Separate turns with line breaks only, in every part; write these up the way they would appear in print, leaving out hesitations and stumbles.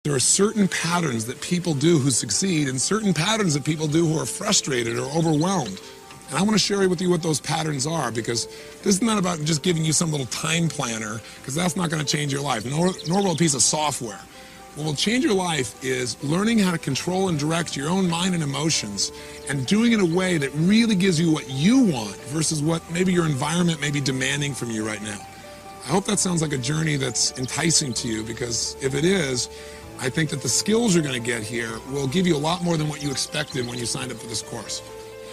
There are certain patterns that people do who succeed and certain patterns that people do who are frustrated or overwhelmed. And I want to share with you what those patterns are, because this is not about just giving you some little time planner, because that's not going to change your life, nor will a piece of software. What will change your life is learning how to control and direct your own mind and emotions, and doing it in a way that really gives you what you want versus what maybe your environment may be demanding from you right now. I hope that sounds like a journey that's enticing to you, because if it is, I think that the skills you're going to get here will give you a lot more than what you expected when you signed up for this course.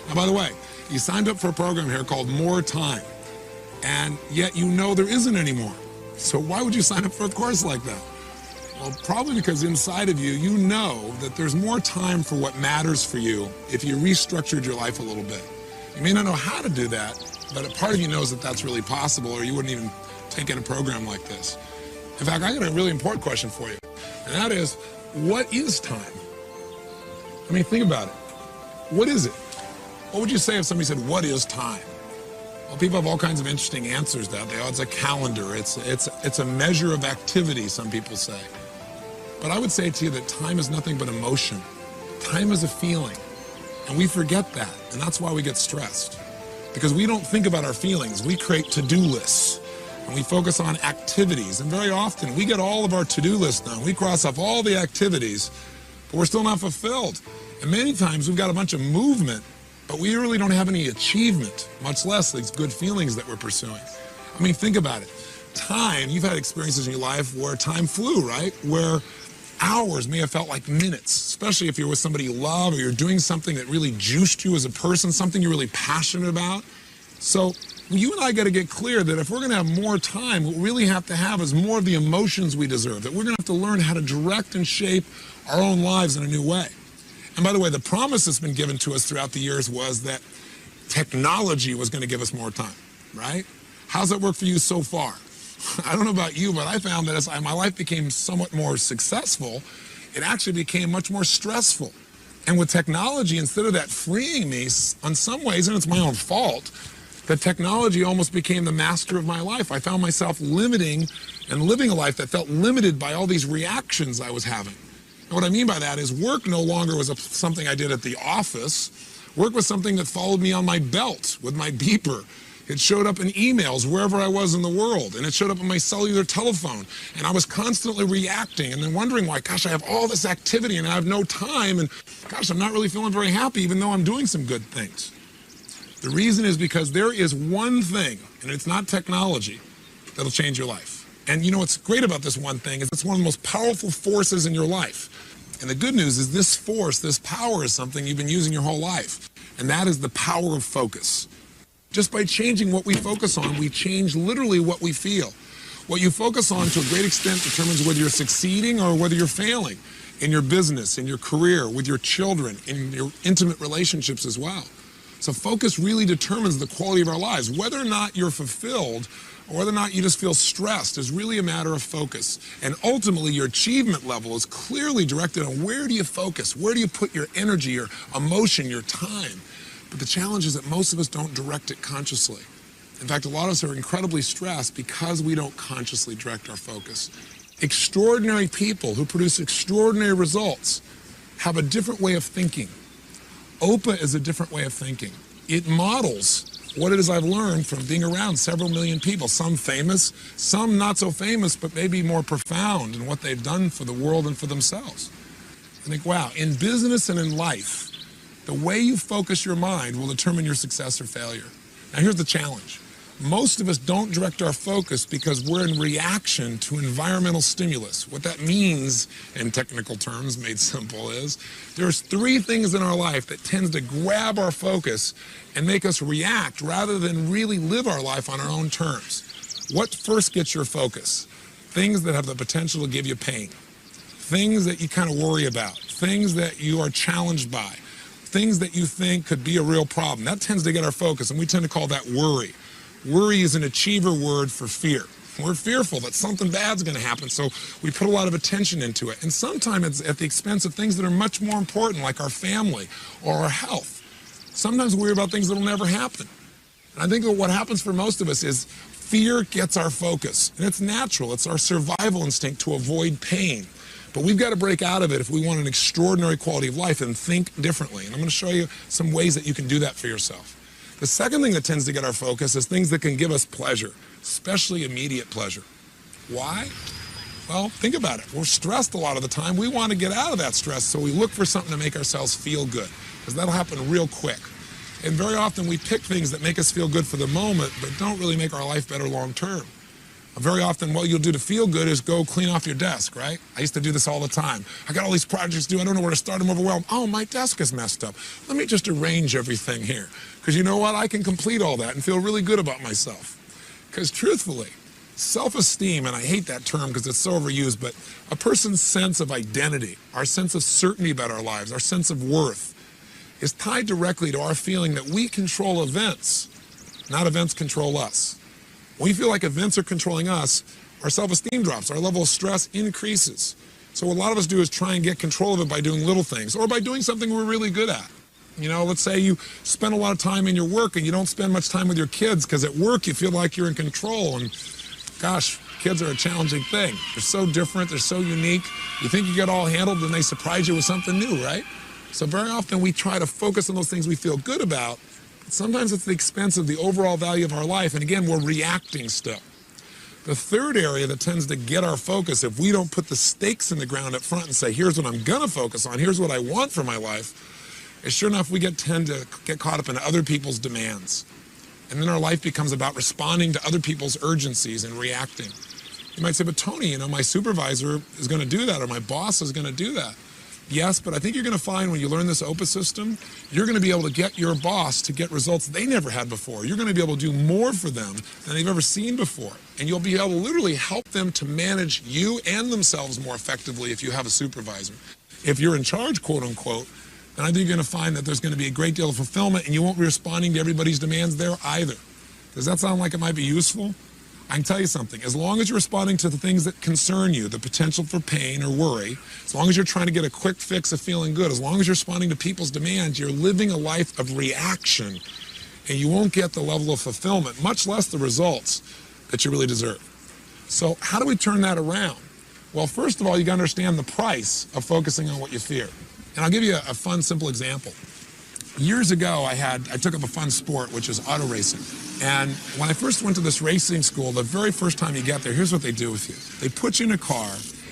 Now, by the way, you signed up for a program here called More Time, and yet you know there isn't any more. So why would you sign up for a course like that? Well, probably because inside of you, you know that there's more time for what matters for you if you restructured your life a little bit. You may not know how to do that, but a part of you knows that that's really possible, or you wouldn't even take in a program like this. In fact, I got a really important question for you, and that is, what is time? I mean, think about it. What is it? What would you say if somebody said, what is time? Well, people have all kinds of interesting answers to that. It's a calendar. It's a measure of activity, some people say. But I would say to you that time is nothing but emotion. Time is a feeling. And we forget that. And that's why we get stressed. Because we don't think about our feelings. We create to-do lists. And we focus on activities. And very often, we get all of our to-do lists done. We cross off all the activities, but we're still not fulfilled. And many times, we've got a bunch of movement, but we really don't have any achievement, much less these good feelings that we're pursuing. I mean, think about it. Time, you've had experiences in your life where time flew, right? Where hours may have felt like minutes, especially if you're with somebody you love or you're doing something that really juiced you as a person, something you're really passionate about. So you and I got to get clear that if we're going to have more time, what we really have to have is more of the emotions we deserve, that we're going to have to learn how to direct and shape our own lives in a new way. And by the way, the promise that's been given to us throughout the years was that technology was going to give us more time, right? How's that work for you so far? I don't know about you, but I found that as my life became somewhat more successful, it actually became much more stressful. And with technology, instead of that freeing me, on some ways, and it's my own fault, the technology almost became the master of my life. I found myself limiting and living a life that felt limited by all these reactions I was having. And what I mean by that is work no longer was something I did at the office. Work was something that followed me on my belt with my beeper. It showed up in emails wherever I was in the world, and it showed up on my cellular telephone. And I was constantly reacting and then wondering why, gosh, I have all this activity and I have no time, and gosh, I'm not really feeling very happy even though I'm doing some good things. The reason is because there is one thing, and it's not technology, that'll change your life. And you know what's great about this one thing is it's one of the most powerful forces in your life. And the good news is this force, this power is something you've been using your whole life. And that is the power of focus. Just by changing what we focus on, we change literally what we feel. What you focus on to a great extent determines whether you're succeeding or whether you're failing in your business, in your career, with your children, in your intimate relationships as well. So focus really determines the quality of our lives. Whether or not you're fulfilled or whether or not you just feel stressed is really a matter of focus. And ultimately, your achievement level is clearly directed on where do you focus? Where do you put your energy, your emotion, your time? But the challenge is that most of us don't direct it consciously. In fact, a lot of us are incredibly stressed because we don't consciously direct our focus. Extraordinary people who produce extraordinary results have a different way of thinking. OPA is a different way of thinking. It models what it is I've learned from being around several million people, some famous, some not so famous, but maybe more profound in what they've done for the world and for themselves. I think, wow, in business and in life, the way you focus your mind will determine your success or failure. Now, here's the challenge. Most of us don't direct our focus because we're in reaction to environmental stimulus. What that means, in technical terms, made simple, is there's three things in our life that tends to grab our focus and make us react rather than really live our life on our own terms. What first gets your focus? Things that have the potential to give you pain. Things that you kind of worry about. Things that you are challenged by. Things that you think could be a real problem. That tends to get our focus, and we tend to call that worry. Worry is an achiever word for fear. We're fearful that something bad's going to happen, so we put a lot of attention into it. And sometimes it's at the expense of things that are much more important, like our family or our health. Sometimes we worry about things that will never happen. And I think that what happens for most of us is fear gets our focus. And it's natural. It's our survival instinct to avoid pain. But we've got to break out of it if we want an extraordinary quality of life and think differently. And I'm going to show you some ways that you can do that for yourself. The second thing that tends to get our focus is things that can give us pleasure, especially immediate pleasure. Why? Well, think about it. We're stressed a lot of the time. We want to get out of that stress, so we look for something to make ourselves feel good, because that'll happen real quick. And very often we pick things that make us feel good for the moment, but don't really make our life better long term. Very often what you'll do to feel good is go clean off your desk, right? I used to do this all the time. I got all these projects to do. I don't know where to start. I'm overwhelmed. Oh, my desk is messed up. Let me just arrange everything here. Because you know what? I can complete all that and feel really good about myself. Because truthfully, self-esteem, and I hate that term because it's so overused, but a person's sense of identity, our sense of certainty about our lives, our sense of worth, is tied directly to our feeling that we control events, not events control us. When we feel like events are controlling us, our self-esteem drops, our level of stress increases. So what a lot of us do is try and get control of it by doing little things, or by doing something we're really good at. You know, let's say you spend a lot of time in your work and you don't spend much time with your kids because at work you feel like you're in control. And gosh, kids are a challenging thing. They're so different, they're so unique. You think you get all handled, and they surprise you with something new, right? So very often we try to focus on those things we feel good about. Sometimes it's at the expense of the overall value of our life, and again, we're reacting still. The third area that tends to get our focus, if we don't put the stakes in the ground up front and say, here's what I'm gonna focus on, here's what I want for my life, is sure enough, we tend to get caught up in other people's demands. And then our life becomes about responding to other people's urgencies and reacting. You might say, but Tony, you know, my supervisor is gonna do that, or my boss is gonna do that. Yes, but I think you're going to find when you learn this OPUS system, you're going to be able to get your boss to get results they never had before. You're going to be able to do more for them than they've ever seen before. And you'll be able to literally help them to manage you and themselves more effectively if you have a supervisor. If you're in charge, quote unquote, then I think you're going to find that there's going to be a great deal of fulfillment, and you won't be responding to everybody's demands there either. Does that sound like it might be useful? I can tell you something, as long as you're responding to the things that concern you, the potential for pain or worry, as long as you're trying to get a quick fix of feeling good, as long as you're responding to people's demands, you're living a life of reaction, and you won't get the level of fulfillment, much less the results that you really deserve. So how do we turn that around? Well, first of all, you got to understand the price of focusing on what you fear. And I'll give you a fun, simple example. Years ago, I took up a fun sport, which is auto racing. And when I first went to this racing school, the very first time you get there, here's what they do with you. They put you in a car,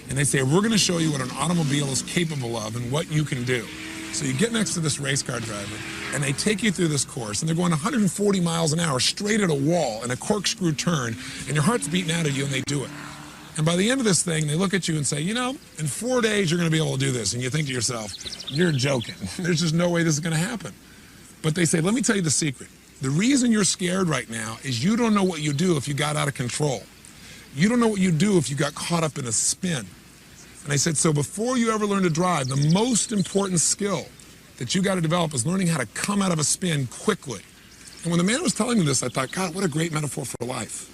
and they say, we're going to show you what an automobile is capable of and what you can do. So you get next to this race car driver, and they take you through this course, and they're going 140 miles an hour straight at a wall in a corkscrew turn, and your heart's beating out of you, and they do it. And by the end of this thing, they look at you and say, you know, in 4 days, you're going to be able to do this. And you think to yourself, you're joking. There's just no way this is going to happen. But they say, let me tell you the secret. The reason you're scared right now is you don't know what you'd do if you got out of control. You don't know what you'd do if you got caught up in a spin. And I said, so before you ever learn to drive, the most important skill that you got to develop is learning how to come out of a spin quickly. And when the man was telling me this, I thought, God, what a great metaphor for life.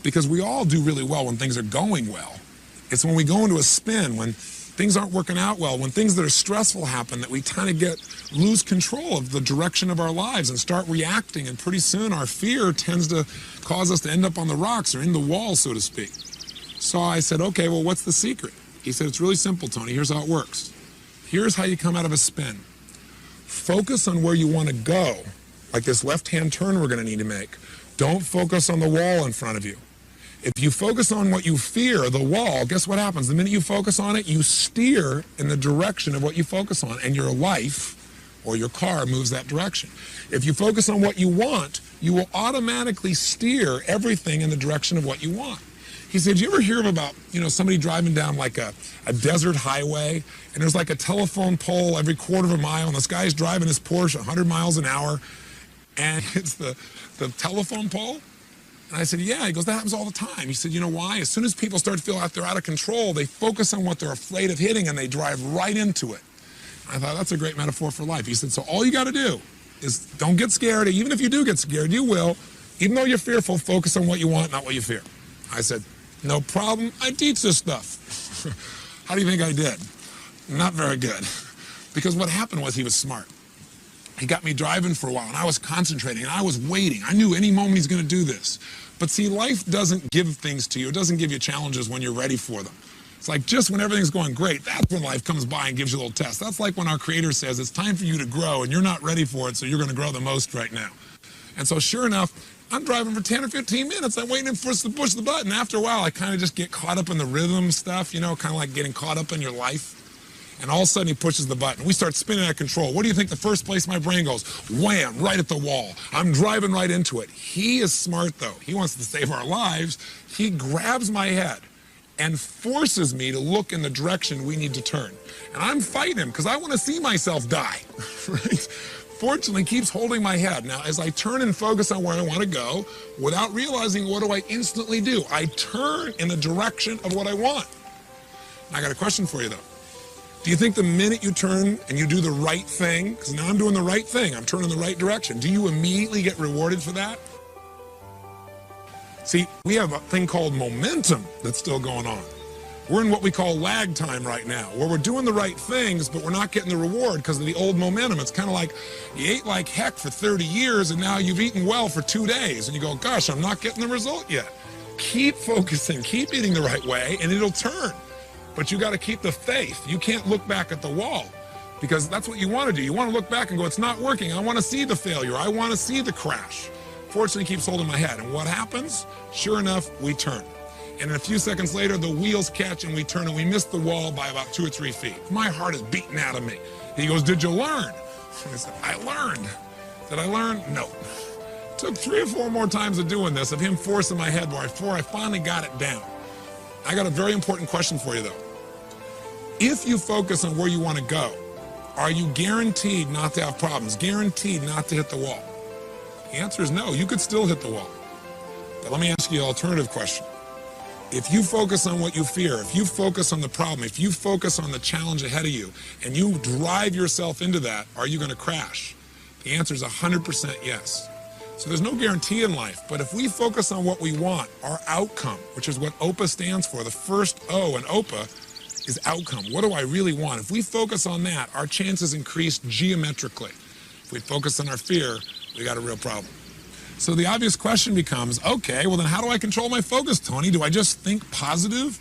Because we all do really well when things are going well. It's when we go into a spin, when things aren't working out well, when things that are stressful happen, that we kind of lose control of the direction of our lives and start reacting. And pretty soon our fear tends to cause us to end up on the rocks or in the wall, so to speak. So I said, okay, well, what's the secret? He said, it's really simple, Tony. Here's how it works. Here's how you come out of a spin. Focus on where you want to go, like this left-hand turn we're going to need to make. Don't focus on the wall in front of you. If you focus on what you fear, the wall, guess what happens? The minute you focus on it, you steer in the direction of what you focus on, and your life or your car moves that direction. If you focus on what you want, you will automatically steer everything in the direction of what you want. He said, do you ever hear about, you know, somebody driving down like a desert highway, and there's like a telephone pole every quarter of a mile, and this guy's driving his Porsche 100 miles an hour, and it's the telephone pole? And I said, yeah. He goes, that happens all the time. He said, you know why? As soon as people start to feel like they're out of control, they focus on what they're afraid of hitting, and they drive right into it. I thought, that's a great metaphor for life. He said, so all you got to do is don't get scared. Even if you do get scared, you will. Even though you're fearful, focus on what you want, not what you fear. I said, no problem. I teach this stuff. How do you think I did? Not very good. Because what happened was he was smart. He got me driving for a while, and I was concentrating, and I was waiting. I knew any moment he's going to do this. But see, life doesn't give things to you. It doesn't give you challenges when you're ready for them. It's like just when everything's going great, that's when life comes by and gives you a little test. That's like when our Creator says it's time for you to grow and you're not ready for it, so you're going to grow the most right now. And so sure enough, I'm driving for 10 or 15 minutes. I'm waiting for us to push the button. After a while, I kind of just get caught up in the rhythm stuff, you know, kind of like getting caught up in your life. And all of a sudden, he pushes the button. We start spinning out of control. What do you think the first place my brain goes? Wham, right at the wall. I'm driving right into it. He is smart, though. He wants to save our lives. He grabs my head and forces me to look in the direction we need to turn. And I'm fighting him because I want to see myself die. Right? Fortunately, he keeps holding my head. Now, as I turn and focus on where I want to go, without realizing, what do I instantly do? I turn in the direction of what I want. Now, I got a question for you, though. Do you think the minute you turn and you do the right thing, because now I'm doing the right thing, I'm turning the right direction, do you immediately get rewarded for that? See, we have a thing called momentum that's still going on. We're in what we call lag time right now, where we're doing the right things, but we're not getting the reward because of the old momentum. It's kind of like you ate like heck for 30 years and now you've eaten well for 2 days and you go, gosh, I'm not getting the result yet. Keep focusing, keep eating the right way, and it'll turn. But you got to keep the faith. You can't look back at the wall because that's what you want to do. You want to look back and go, it's not working. I want to see the failure. I want to see the crash. Fortunately, he keeps holding my head. And what happens? Sure enough, we turn. And a few seconds later, the wheels catch and we turn and we miss the wall by about 2 or 3 feet. My heart is beating out of me. He goes, did you learn? I said, I learned. Did I learn? No. Took 3 or 4 more times of doing this, of him forcing my head before I finally got it down. I got a very important question for you, though. If you focus on where you want to go, are you guaranteed not to have problems, guaranteed not to hit the wall? The answer is no. You could still hit the wall. But let me ask you an alternative question. If you focus on what you fear, if you focus on the problem, if you focus on the challenge ahead of you, and you drive yourself into that, are you going to crash? The answer is 100% yes. So there's no guarantee in life, but if we focus on what we want, our outcome, which is what OPA stands for, the first O in OPA is outcome. What do I really want? If we focus on that, our chances increase geometrically. If we focus on our fear, we got a real problem. So the obvious question becomes, okay, well then how do I control my focus, Tony? Do I just think positive?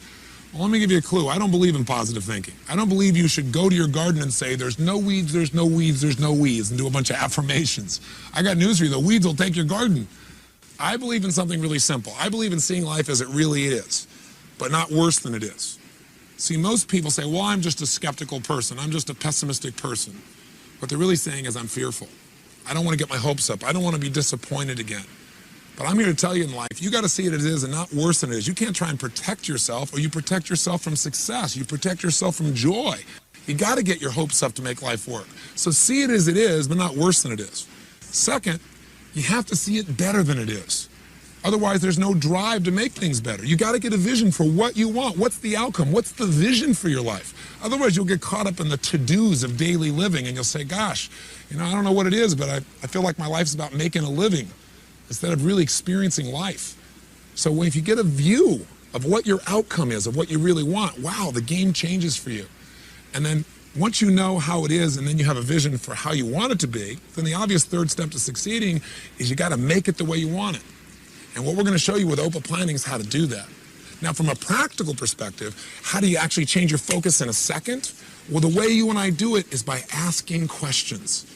Well, let me give you a clue. I don't believe in positive thinking. I don't believe you should go to your garden and say, there's no weeds, there's no weeds, there's no weeds, and do a bunch of affirmations. I got news for you. The weeds will take your garden. I believe in something really simple. I believe in seeing life as it really is, but not worse than it is. See, most people say, well, I'm just a skeptical person. I'm just a pessimistic person. What they're really saying is I'm fearful. I don't want to get my hopes up. I don't want to be disappointed again. But I'm here to tell you in life, you got to see it as it is and not worse than it is. You can't try and protect yourself, or you protect yourself from success. You protect yourself from joy. You got to get your hopes up to make life work. So see it as it is, but not worse than it is. Second, you have to see it better than it is. Otherwise, there's no drive to make things better. You got to get a vision for what you want. What's the outcome? What's the vision for your life? Otherwise, you'll get caught up in the to-dos of daily living, and you'll say, gosh, you know, I don't know what it is, but I feel like my life's about making a living instead of really experiencing life. So if you get a view of what your outcome is, of what you really want, wow, the game changes for you. And then once you know how it is and then you have a vision for how you want it to be, then the obvious third step to succeeding is you got to make it the way you want it. And what we're going to show you with OPA planning is how to do that. Now, from a practical perspective, how do you actually change your focus in a second? Well, the way you and I do it is by asking questions.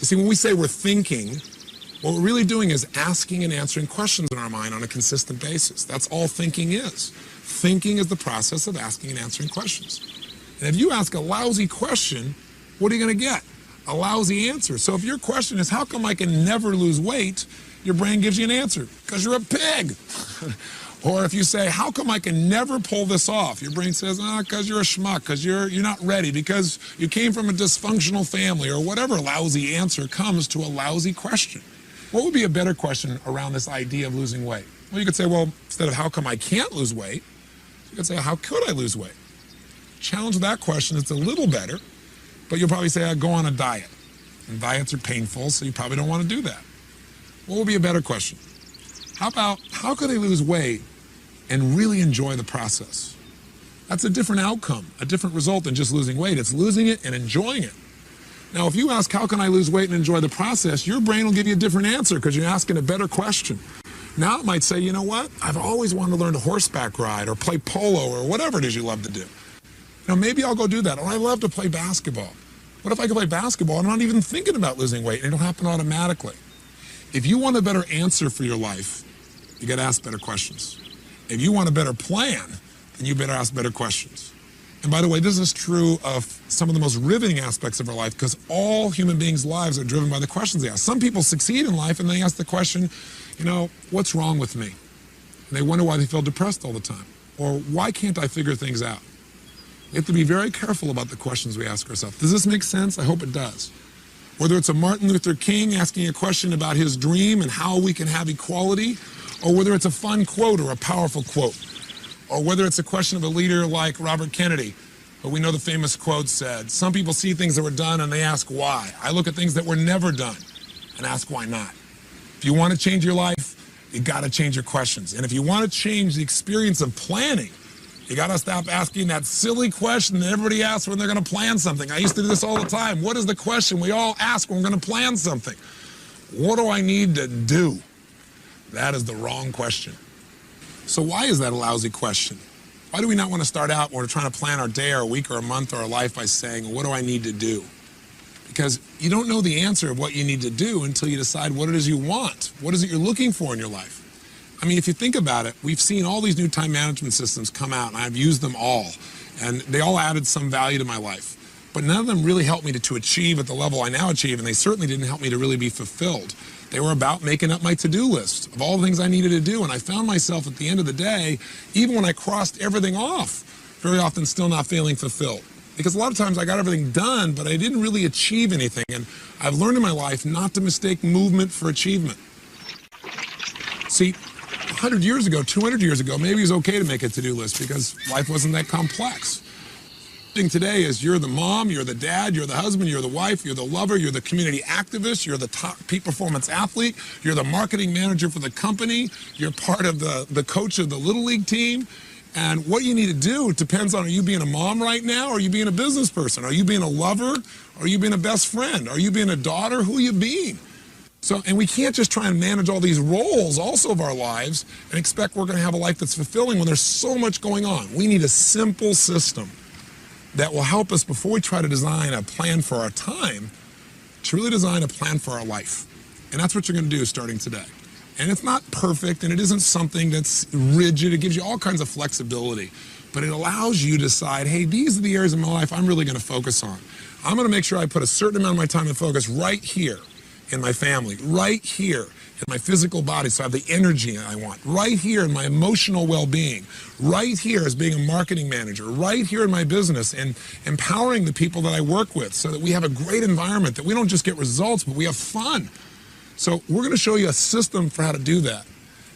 You see, when we say we're thinking, what we're really doing is asking and answering questions in our mind on a consistent basis. That's all thinking is. Thinking is the process of asking and answering questions. And if you ask a lousy question, what are you going to get? A lousy answer. So if your question is, how come I can never lose weight? Your brain gives you an answer, because you're a pig. Or if you say, how come I can never pull this off? Your brain says, because you're a schmuck, because you're not ready, because you came from a dysfunctional family, or whatever lousy answer comes to a lousy question. What would be a better question around this idea of losing weight? Well, you could say, well, instead of how come I can't lose weight, you could say, how could I lose weight? Challenge that question. It's a little better, but you'll probably say, I go on a diet. And diets are painful, so you probably don't want to do that. What would be a better question? How about, how could I lose weight and really enjoy the process? That's a different outcome, a different result than just losing weight. It's losing it and enjoying it. Now, if you ask, how can I lose weight and enjoy the process, your brain will give you a different answer because you're asking a better question. Now it might say, you know what? I've always wanted to learn to horseback ride or play polo or whatever it is you love to do. Now maybe I'll go do that. Or I love to play basketball. What if I could play basketball and I'm not even thinking about losing weight and it'll happen automatically? If you want a better answer for your life, you got to ask better questions. If you want a better plan, then you better ask better questions. And by the way, this is true of some of the most riveting aspects of our life because all human beings' lives are driven by the questions they ask. Some people succeed in life and they ask the question, you know, what's wrong with me? And they wonder why they feel depressed all the time. Or why can't I figure things out? We have to be very careful about the questions we ask ourselves. Does this make sense? I hope it does. Whether it's a Martin Luther King asking a question about his dream and how we can have equality, or whether it's a fun quote or a powerful quote, or whether it's a question of a leader like Robert Kennedy, but we know the famous quote said, some people see things that were done and they ask why. I look at things that were never done and ask why not. If you want to change your life, you got to change your questions. And if you want to change the experience of planning, you got to stop asking that silly question that everybody asks when they're going to plan something. I used to do this all the time. What is the question we all ask when we're going to plan something? What do I need to do? That is the wrong question. So why is that a lousy question? Why do we not want to start out when we're trying to plan our day or a week or a month or a life by saying, what do I need to do? Because you don't know the answer of what you need to do until you decide what it is you want. What is it you're looking for in your life? I mean, if you think about it, we've seen all these new time management systems come out, and I've used them all, and they all added some value to my life. But none of them really helped me to achieve at the level I now achieve, and they certainly didn't help me to really be fulfilled. They were about making up my to-do list of all the things I needed to do, and I found myself at the end of the day, even when I crossed everything off, very often still not feeling fulfilled. Because a lot of times I got everything done, but I didn't really achieve anything, and I've learned in my life not to mistake movement for achievement. See, 100 years ago, 200 years ago, maybe it was okay to make a to-do list because life wasn't that complex. The thing today is you're the mom, you're the dad, you're the husband, you're the wife, you're the lover, you're the community activist, you're the top peak performance athlete, you're the marketing manager for the company, you're part of the coach of the Little League team. And what you need to do depends on, are you being a mom right now, or are you being a business person? Are you being a lover? Are you being a best friend? Are you being a daughter? Who are you being? So, and we can't just try and manage all these roles also of our lives and expect we're going to have a life that's fulfilling when there's so much going on. We need a simple system that will help us before we try to design a plan for our time, to really design a plan for our life. And that's what you're going to do starting today. And it's not perfect, and it isn't something that's rigid. It gives you all kinds of flexibility. But it allows you to decide, hey, these are the areas of my life I'm really going to focus on. I'm going to make sure I put a certain amount of my time and focus right here in my family, right here in my physical body so I have the energy I want, right here in my emotional well-being, right here as being a marketing manager, right here in my business and empowering the people that I work with so that we have a great environment, that we don't just get results, but we have fun. So we're going to show you a system for how to do that.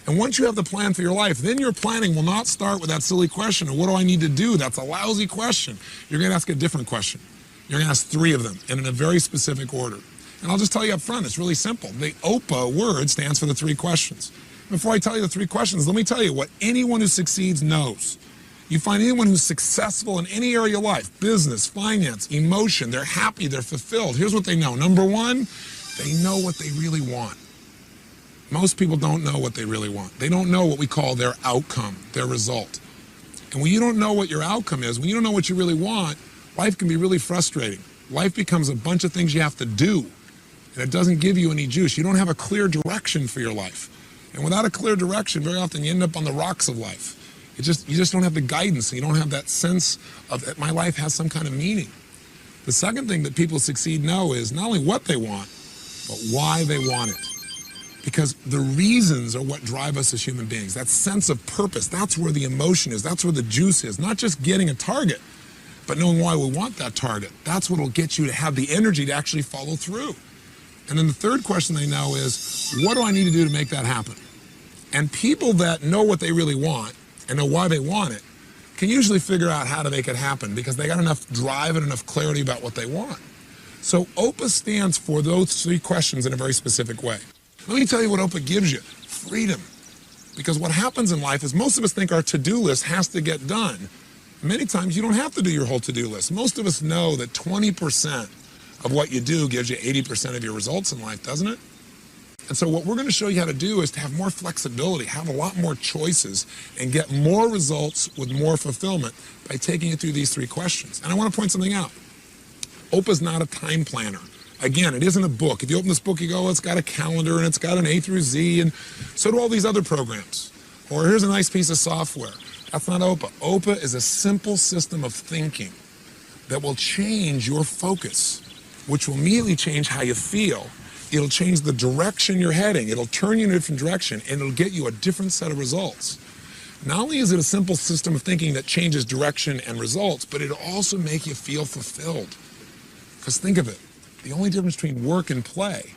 And once you have the plan for your life, then your planning will not start with that silly question of what do I need to do? That's a lousy question. You're going to ask a different question. You're going to ask 3 of them and in a very specific order. And I'll just tell you up front, it's really simple. The OPA word stands for the 3 questions. Before I tell you the 3 questions, let me tell you what anyone who succeeds knows. You find anyone who's successful in any area of your life, business, finance, emotion, they're happy, they're fulfilled. Here's what they know. Number 1, they know what they really want. Most people don't know what they really want. They don't know what we call their outcome, their result. And when you don't know what your outcome is, when you don't know what you really want, life can be really frustrating. Life becomes a bunch of things you have to do. And it doesn't give you any juice. You don't have a clear direction for your life. And without a clear direction, very often you end up on the rocks of life. You just don't have the guidance. You don't have that sense of that my life has some kind of meaning. The second thing that people who succeed know is not only what they want, but why they want it. Because the reasons are what drive us as human beings. That sense of purpose, that's where the emotion is. That's where the juice is. Not just getting a target, but knowing why we want that target. That's what will get you to have the energy to actually follow through. And then the third question they know is, what do I need to do to make that happen? And people that know what they really want and know why they want it can usually figure out how to make it happen because they got enough drive and enough clarity about what they want. So OPA stands for those 3 questions in a very specific way. Let me tell you what OPA gives you, freedom. Because what happens in life is most of us think our to-do list has to get done. Many times you don't have to do your whole to-do list. Most of us know that 20% of what you do gives you 80% of your results in life, doesn't it? And so what we're going to show you how to do is to have more flexibility, have a lot more choices, and get more results with more fulfillment by taking it through these 3 questions. And I want to point something out. OPA is not a time planner. Again, it isn't a book. If you open this book, you go, oh, it's got a calendar and it's got an A through Z, and so do all these other programs. Or here's a nice piece of software. That's not OPA. OPA is a simple system of thinking that will change your focus, which will immediately change how you feel. It'll change the direction you're heading. It'll turn you in a different direction, and it'll get you a different set of results. Not only is it a simple system of thinking that changes direction and results, but it'll also make you feel fulfilled. Because think of it, the only difference between work and play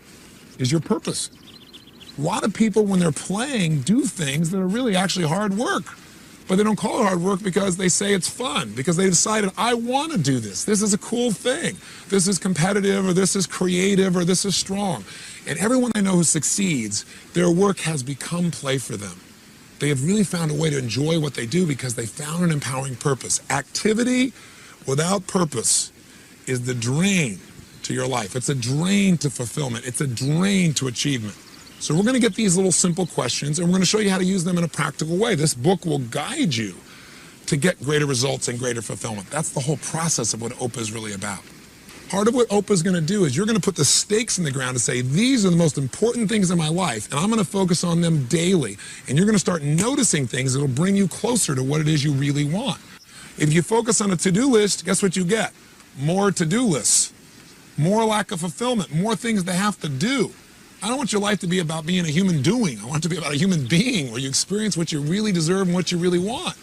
is your purpose. A lot of people, when they're playing, do things that are really actually hard work. But they don't call it hard work because they say it's fun, because they decided, I want to do this. This is a cool thing. This is competitive, or this is creative, or this is strong. And everyone I know who succeeds, their work has become play for them. They have really found a way to enjoy what they do because they found an empowering purpose. Activity without purpose is the drain to your life. It's a drain to fulfillment. It's a drain to achievement. So we're going to get these little simple questions, and we're going to show you how to use them in a practical way. This book will guide you to get greater results and greater fulfillment. That's the whole process of what OPA is really about. Part of what OPA is going to do is you're going to put the stakes in the ground to say, these are the most important things in my life, and I'm going to focus on them daily. And you're going to start noticing things that will bring you closer to what it is you really want. If you focus on a to-do list, guess what you get? More to-do lists, more lack of fulfillment, more things to have to do. I don't want your life to be about being a human doing. I want it to be about a human being where you experience what you really deserve and what you really want.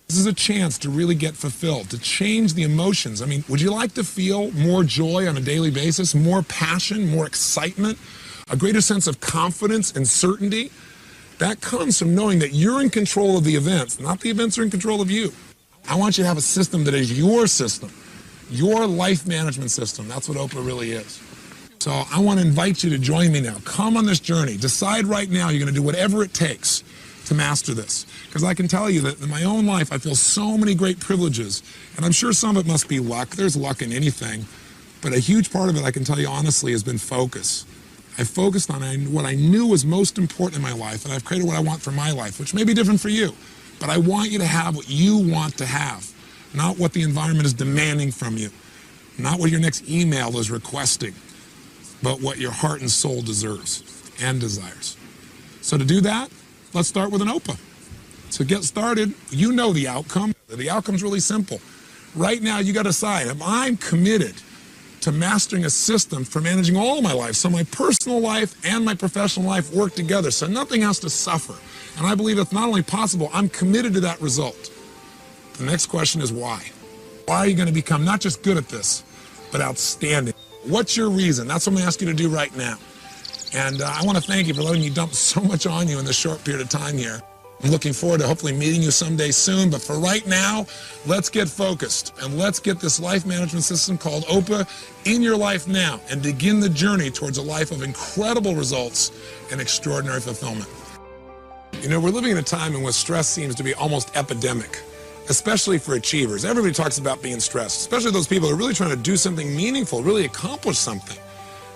This is a chance to really get fulfilled, to change the emotions. I mean, would you like to feel more joy on a daily basis, more passion, more excitement, a greater sense of confidence and certainty? That comes from knowing that you're in control of the events, not the events are in control of you. I want you to have a system that is your system, your life management system. That's what OPA really is. So I want to invite you to join me now. Come on this journey. Decide right now you're going to do whatever it takes to master this. Because I can tell you that in my own life, I feel so many great privileges. And I'm sure some of it must be luck. There's luck in anything. But a huge part of it, I can tell you honestly, has been focus. I focused on what I knew was most important in my life, and I've created what I want for my life, which may be different for you. But I want you to have what you want to have, not what the environment is demanding from you, not what your next email is requesting, but what your heart and soul deserves and desires. So to do that, let's start with an OPA. So get started. You know the outcome. The outcome's really simple. Right now, you got to decide, am I committed to mastering a system for managing all of my life, so my personal life and my professional life work together, so nothing has to suffer. And I believe that's not only possible, I'm committed to that result. The next question is why? Why are you going to become not just good at this, but outstanding? What's your reason? That's what I'm going to ask you to do right now. And I want to thank you for letting me dump so much on you in this short period of time here. I'm looking forward to hopefully meeting you someday soon, but for right now, let's get focused and let's get this life management system called OPA in your life now and begin the journey towards a life of incredible results and extraordinary fulfillment. You know, we're living in a time in which stress seems to be almost epidemic, especially for achievers. Everybody talks about being stressed, especially those people who are really trying to do something meaningful, really accomplish something.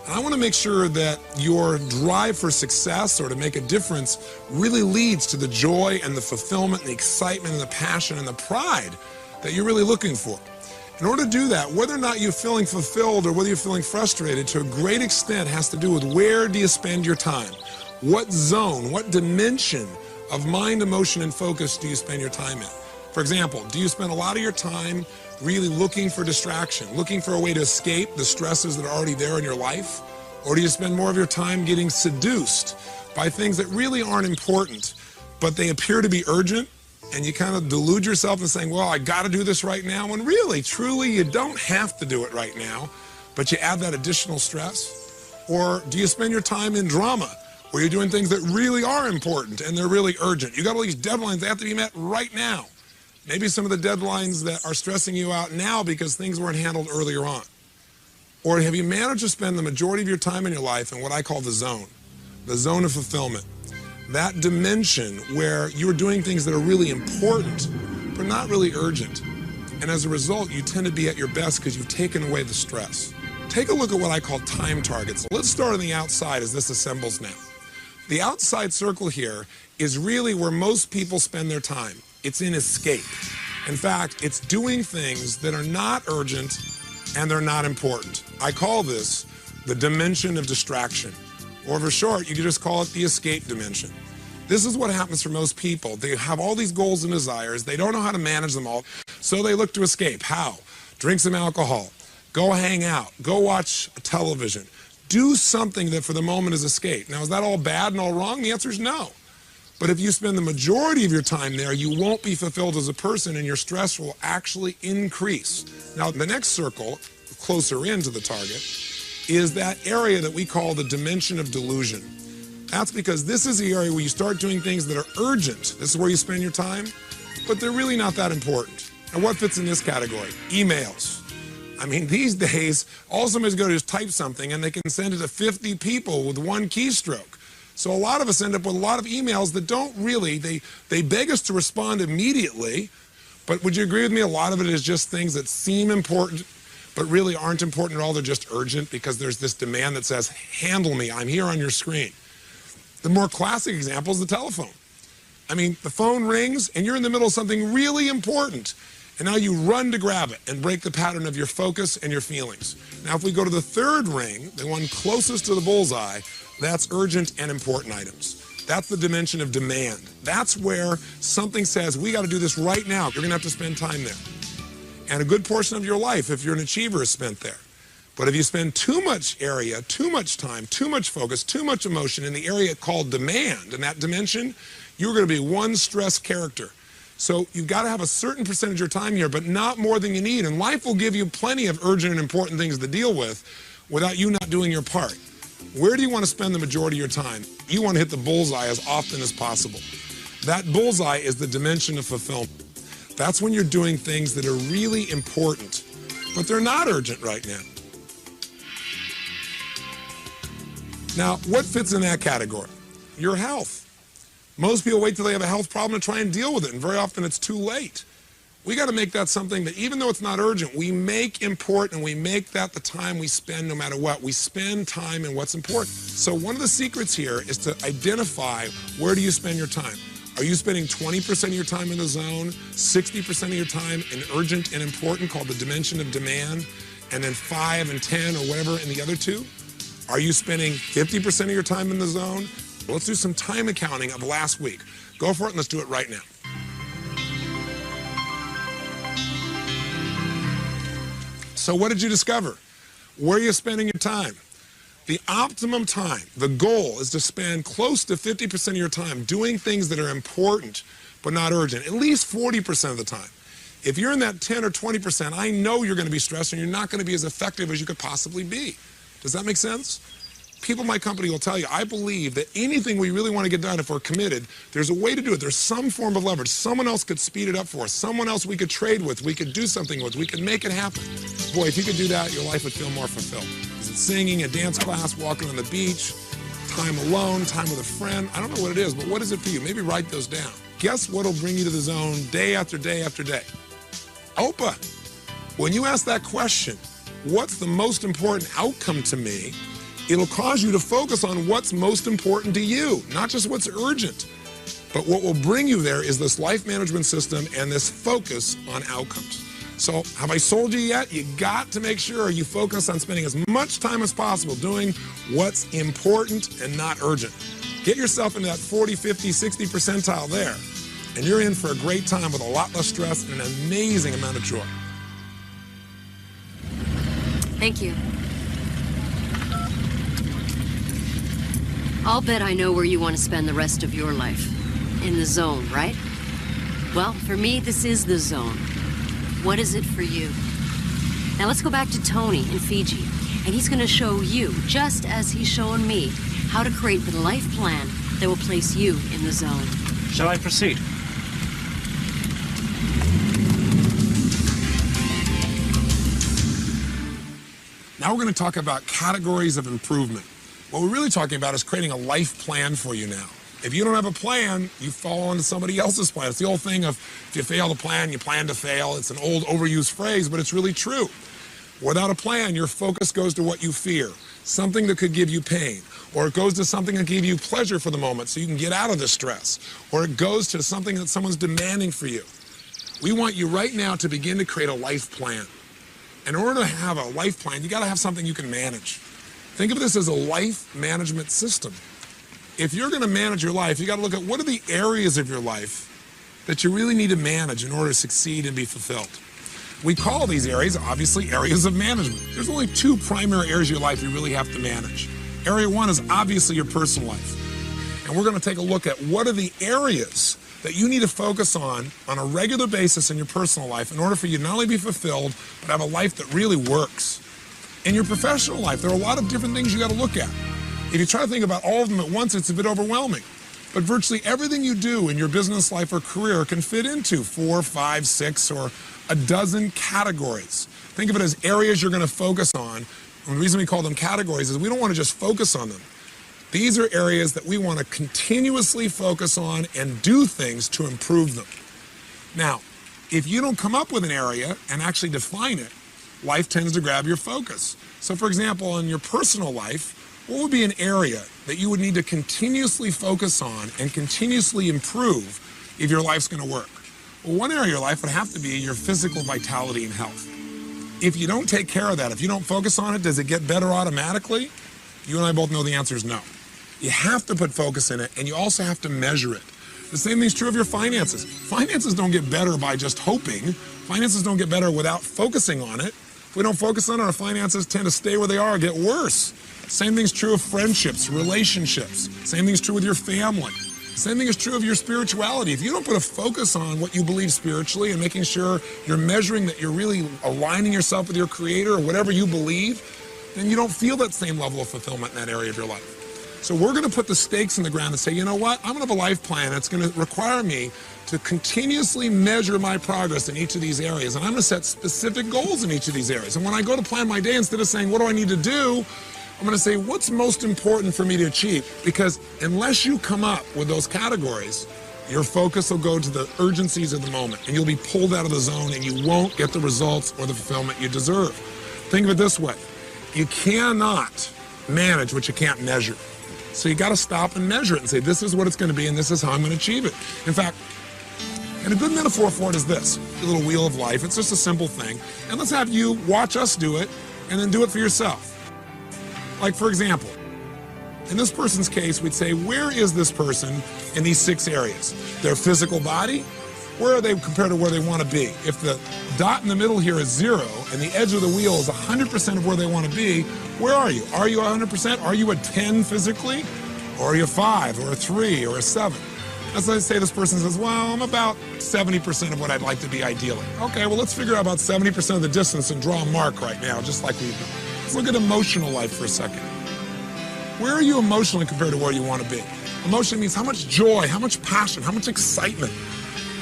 And I want to make sure that your drive for success or to make a difference really leads to the joy and the fulfillment and the excitement and the passion and the pride that you're really looking for. In order to do that, whether or not you're feeling fulfilled or whether you're feeling frustrated, to a great extent has to do with where do you spend your time? What zone, what dimension of mind, emotion, and focus do you spend your time in? For example, do you spend a lot of your time really looking for distraction, looking for a way to escape the stresses that are already there in your life? Or do you spend more of your time getting seduced by things that really aren't important, but they appear to be urgent, and you kind of delude yourself into saying, well, I got to do this right now, when really, truly, you don't have to do it right now, but you add that additional stress? Or do you spend your time in drama, where you're doing things that really are important and they're really urgent? You got all these deadlines that have to be met right now. Maybe some of the deadlines that are stressing you out now because things weren't handled earlier on. Or have you managed to spend the majority of your time in your life in what I call the zone of fulfillment? That dimension where you're doing things that are really important, but not really urgent. And as a result, you tend to be at your best because you've taken away the stress. Take a look at what I call time targets. Let's start on the outside as this assembles now. The outside circle here is really where most people spend their time. It's in escape. In fact, it's doing things that are not urgent and they're not important. I call this the dimension of distraction. Or for short, you could just call it the escape dimension. This is what happens for most people. They have all these goals and desires. They don't know how to manage them all. So they look to escape. How? Drink some alcohol. Go hang out. Go watch television. Do something that for the moment is escape. Now, is that all bad and all wrong? The answer is no. But if you spend the majority of your time there, you won't be fulfilled as a person and your stress will actually increase. Now, the next circle, closer into the target, is that area that we call the dimension of delusion. That's because this is the area where you start doing things that are urgent. This is where you spend your time, but they're really not that important. And what fits in this category? Emails. I mean, these days, all somebody's going to do is type something and they can send it to 50 people with one keystroke. So a lot of us end up with a lot of emails that don't really, they beg us to respond immediately, but would you agree with me? A lot of it is just things that seem important, but really aren't important at all. They're just urgent because there's this demand that says, handle me, I'm here on your screen. The more classic example is the telephone. I mean, the phone rings and you're in the middle of something really important. And now you run to grab it and break the pattern of your focus and your feelings. Now, if we go to the third ring, the one closest to the bullseye, that's urgent and important items. That's the dimension of demand. That's where something says, we got to do this right now. You're going to have to spend time there. And a good portion of your life, if you're an achiever, is spent there. But if you spend too much area, too much time, too much focus, too much emotion in the area called demand, in that dimension, you're going to be one stressed character. So you've got to have a certain percentage of your time here, but not more than you need. And life will give you plenty of urgent and important things to deal with without you not doing your part. Where do you want to spend the majority of your time? You want to hit the bullseye as often as possible. That bullseye is the dimension of fulfillment. That's when you're doing things that are really important, but they're not urgent right now. Now, what fits in that category? Your health. Most people wait till they have a health problem to try and deal with it, and very often it's too late. We got to make that something that, even though it's not urgent, we make important, and we make that the time we spend no matter what. We spend time in what's important. So one of the secrets here is to identify, where do you spend your time? Are you spending 20% of your time in the zone, 60% of your time in urgent and important, called the dimension of demand, and then 5 and 10 or whatever in the other two? Are you spending 50% of your time in the zone? Let's do some time accounting of last week. Go for it and let's do it right now. So what did you discover? Where are you spending your time? The optimum time, the goal, is to spend close to 50% of your time doing things that are important but not urgent, at least 40% of the time. If you're in that 10 or 20%, I know you're going to be stressed and you're not going to be as effective as you could possibly be. Does that make sense? People in my company will tell you, I believe that anything we really want to get done, if we're committed, there's a way to do it. There's some form of leverage. Someone else could speed it up for us. Someone else we could trade with. We could do something with. We could make it happen. Boy, if you could do that, your life would feel more fulfilled. Is it singing, a dance class, walking on the beach, time alone, time with a friend? I don't know what it is, but what is it for you? Maybe write those down. Guess what will bring you to the zone day after day after day? Oprah. When you ask that question, what's the most important outcome to me? It'll cause you to focus on what's most important to you, not just what's urgent. But what will bring you there is this life management system and this focus on outcomes. So have I sold you yet? You got to make sure you focus on spending as much time as possible doing what's important and not urgent. Get yourself into that 40, 50, 60 percentile there, and you're in for a great time with a lot less stress and an amazing amount of joy.
Thank you. I'll bet I know where you want to spend the rest of your life. In the zone, right? Well, for me, this is the zone. What is it for you? Now let's go back to Tony in Fiji, and he's going to show you, just as he's shown me, how to create the life plan that will place you in the zone.
Shall I proceed?
Now we're going to talk about categories of improvement. What we're really talking about is creating a life plan for you now. If you don't have a plan, you fall into somebody else's plan. It's the old thing of, if you fail to plan, you plan to fail. It's an old overused phrase, but it's really true. Without a plan, your focus goes to what you fear, something that could give you pain, or it goes to something that gave you pleasure for the moment so you can get out of the stress, or it goes to something that someone's demanding for you. We want you right now to begin to create a life plan. In order to have a life plan, you got to have something you can manage. Think of this as a life management system. If you're going to manage your life, you got to look at what are the areas of your life that you really need to manage in order to succeed and be fulfilled. We call these areas, obviously, areas of management. There's only two primary areas of your life you really have to manage. Area one is obviously your personal life. And we're going to take a look at what are the areas that you need to focus on a regular basis in your personal life in order for you to not only be fulfilled, but have a life that really works. In your professional life, there are a lot of different things you got to look at. If you try to think about all of them at once, it's a bit overwhelming. But virtually everything you do in your business life or career can fit into 4, 5, 6, or a dozen categories. Think of it as areas you're going to focus on. And the reason we call them categories is we don't want to just focus on them. These are areas that we want to continuously focus on and do things to improve them. Now, if you don't come up with an area and actually define it, life tends to grab your focus. So for example, in your personal life, what would be an area that you would need to continuously focus on and continuously improve if your life's going to work? Well, one area of your life would have to be your physical vitality and health. If you don't take care of that, if you don't focus on it, does it get better automatically? You and I both know the answer is no. You have to put focus in it, and you also have to measure it. The same thing's true of your finances. Finances don't get better by just hoping. Finances don't get better without focusing on it. If we don't focus on it, our finances tend to stay where they are or get worse. Same thing's true of friendships, relationships. Same thing's true with your family. Same thing is true of your spirituality. If you don't put a focus on what you believe spiritually and making sure you're measuring that you're really aligning yourself with your creator or whatever you believe, then you don't feel that same level of fulfillment in that area of your life. So we're going to put the stakes in the ground and say, you know what? I'm going to have a life plan that's going to require me to continuously measure my progress in each of these areas. And I'm going to set specific goals in each of these areas. And when I go to plan my day, instead of saying, what do I need to do? I'm going to say, what's most important for me to achieve? Because unless you come up with those categories, your focus will go to the urgencies of the moment, and you'll be pulled out of the zone, and you won't get the results or the fulfillment you deserve. Think of it this way. You cannot manage what you can't measure. So you got to stop and measure it and say, this is what it's going to be, and this is how I'm going to achieve it. In fact, and a good metaphor for it is this, the little wheel of life. It's just a simple thing. And let's have you watch us do it, and then do it for yourself. Like, for example, in this person's case, we'd say, where is this person in these 6 areas? Their physical body, where are they compared to where they want to be? If the dot in the middle here is 0 and the edge of the wheel is 100% of where they want to be, where are you? Are you 100%? Are you a 10 physically? Or are you a 5 or a 3 or a 7? Let's say this person says, well, I'm about 70% of what I'd like to be ideally. Okay, well, let's figure out about 70% of the distance and draw a mark right now, just like we've done. Let's look at emotional life for a second. Where are you emotionally compared to where you want to be? Emotion means how much joy, how much passion, how much excitement.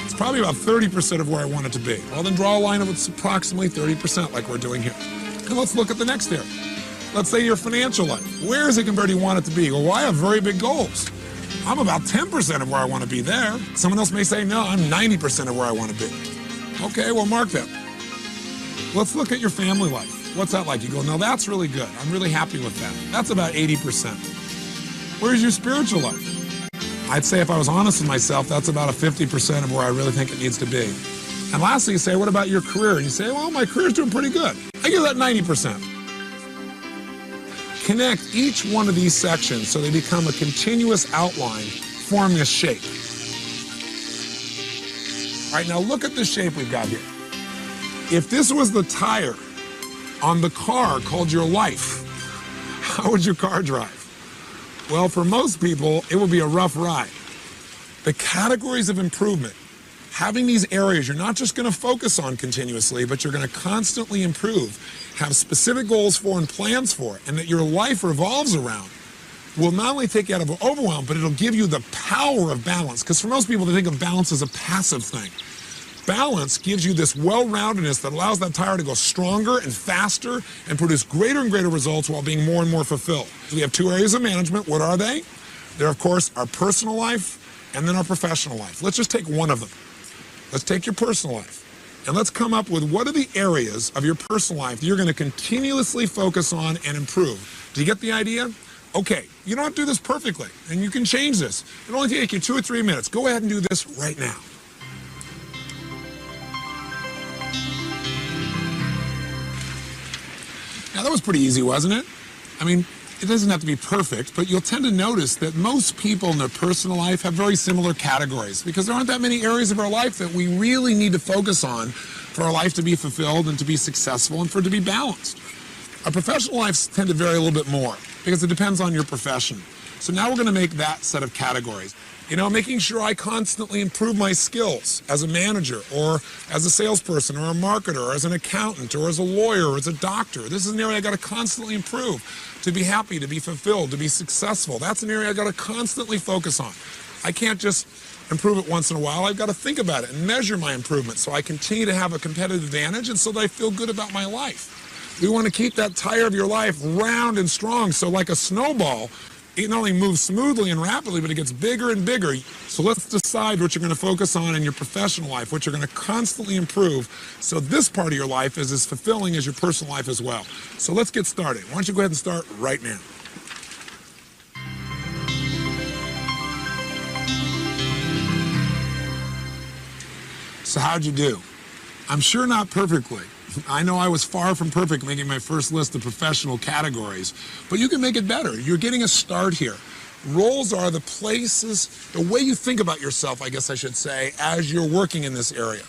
It's probably about 30% of where I want it to be. Well, then draw a line of it's approximately 30% like we're doing here. And let's look at the next area. Let's say your financial life. Where is it compared to where you want it to be? Well, I have very big goals. I'm about 10% of where I want to be there. Someone else may say, no, I'm 90% of where I want to be. Okay, well, mark that. Let's look at your family life. What's that like? You go, no, that's really good. I'm really happy with that. That's about 80%. Where's your spiritual life? I'd say if I was honest with myself, that's about a 50% of where I really think it needs to be. And lastly, you say, what about your career? And you say, well, my career's doing pretty good. I give that 90%. Connect each one of these sections so they become a continuous outline, forming a shape. All right, now look at the shape we've got here. If this was the tire on the car called your life, how would your car drive? Well, for most people, it would be a rough ride. The categories of improvement, having these areas you're not just going to focus on continuously, but you're going to constantly improve, have specific goals for and plans for, and that your life revolves around, will not only take you out of overwhelm, but it'll give you the power of balance. Because for most people, they think of balance as a passive thing. Balance gives you this well-roundedness that allows that tire to go stronger and faster and produce greater and greater results while being more and more fulfilled. So we have 2 areas of management. What are they? They're, of course, our personal life and then our professional life. Let's just take one of them. Let's take your personal life. And let's come up with what are the areas of your personal life that you're going to continuously focus on and improve. Do you get the idea? Okay, you don't have to do this perfectly, and you can change this. It'll only take you 2 or 3 minutes. Go ahead and do this right now. Now, that was pretty easy, wasn't it? I mean, it doesn't have to be perfect, but you'll tend to notice that most people in their personal life have very similar categories because there aren't that many areas of our life that we really need to focus on for our life to be fulfilled and to be successful and for it to be balanced. Our professional lives tend to vary a little bit more because it depends on your profession. So now we're going to make that set of categories. You know, making sure I constantly improve my skills as a manager or as a salesperson or a marketer or as an accountant or as a lawyer or as a doctor. This is an area I got to constantly improve to be happy, to be fulfilled, to be successful. That's an area I got to constantly focus on. I can't just improve it once in a while. I've got to think about it and measure my improvement so I continue to have a competitive advantage and so that I feel good about my life. We want to keep that tire of your life round and strong so like a snowball, it not only moves smoothly and rapidly, but it gets bigger and bigger. So let's decide what you're going to focus on in your professional life, what you're going to constantly improve. So this part of your life is as fulfilling as your personal life as well. So let's get started. Why don't you go ahead and start right now? So how'd you do? I'm sure not perfectly. I know I was far from perfect making my first list of professional categories, but you can make it better. You're getting a start here. Roles are the places, the way you think about yourself, I guess I should say, as you're working in this area.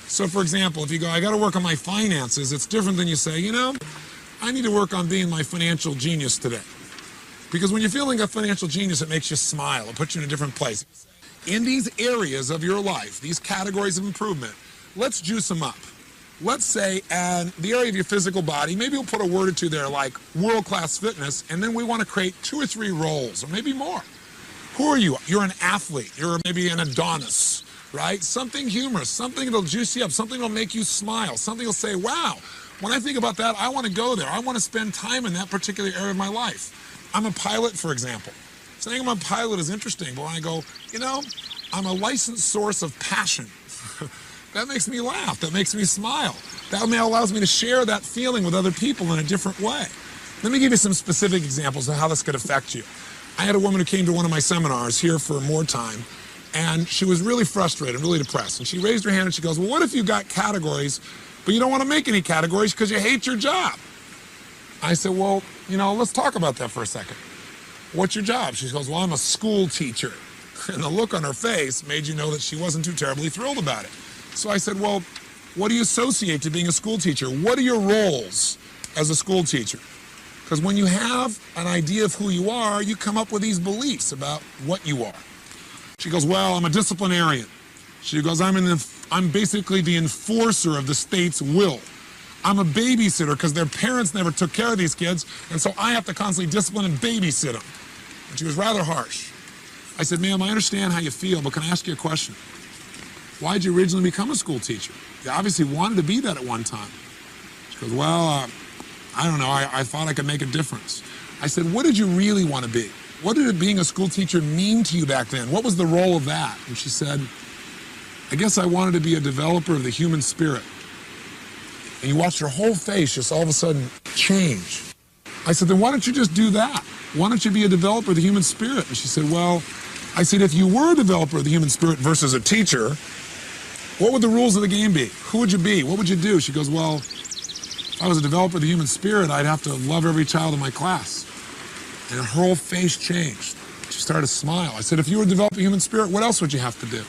So for example, if you go, I got to work on my finances, it's different than you say, you know, I need to work on being my financial genius today. Because when you're feeling a financial genius, it makes you smile. It puts you in a different place. In these areas of your life, these categories of improvement, let's juice them up. Let's say, and the area of your physical body, maybe we'll put a word or two there like world-class fitness, and then we want to create 2 or 3 roles, or maybe more. Who are you? You're an athlete. You're maybe an Adonis, right? Something humorous, something that'll juice you up, something that'll make you smile, something that'll say, wow, when I think about that, I want to go there. I want to spend time in that particular area of my life. I'm a pilot, for example. Saying I'm a pilot is interesting, but when I go, you know, I'm a licensed source of passion. That makes me laugh. That makes me smile. That allows me to share that feeling with other people in a different way. Let me give you some specific examples of how this could affect you. I had a woman who came to one of my seminars here for more time, and she was really frustrated, really depressed. And she raised her hand and she goes, well, what if you got categories, but you don't want to make any categories because you hate your job? I said, well, you know, let's talk about that for a second. What's your job? She goes, well, I'm a school teacher. And the look on her face made you know that she wasn't too terribly thrilled about it. So I said, well, what do you associate to being a school teacher? What are your roles as a school teacher? Because when you have an idea of who you are, you come up with these beliefs about what you are. She goes, well, I'm a disciplinarian. She goes, I'm basically the enforcer of the state's will. I'm a babysitter because their parents never took care of these kids, and so I have to constantly discipline and babysit them. And she was rather harsh. I said, ma'am, I understand how you feel, but can I ask you a question? Why did you originally become a school teacher? You obviously wanted to be that at one time. She goes, well, I don't know. I thought I could make a difference. I said, what did you really want to be? What did being a school teacher mean to you back then? What was the role of that? And she said, I guess I wanted to be a developer of the human spirit. And you watched her whole face just all of a sudden change. I said, then why don't you just do that? Why don't you be a developer of the human spirit? And she said, well, I said, if you were a developer of the human spirit versus a teacher, what would the rules of the game be? Who would you be? What would you do? She goes, well, if I was a developer of the human spirit, I'd have to love every child in my class. And her whole face changed. She started to smile. I said, if you were a developer of the human spirit, what else would you have to do?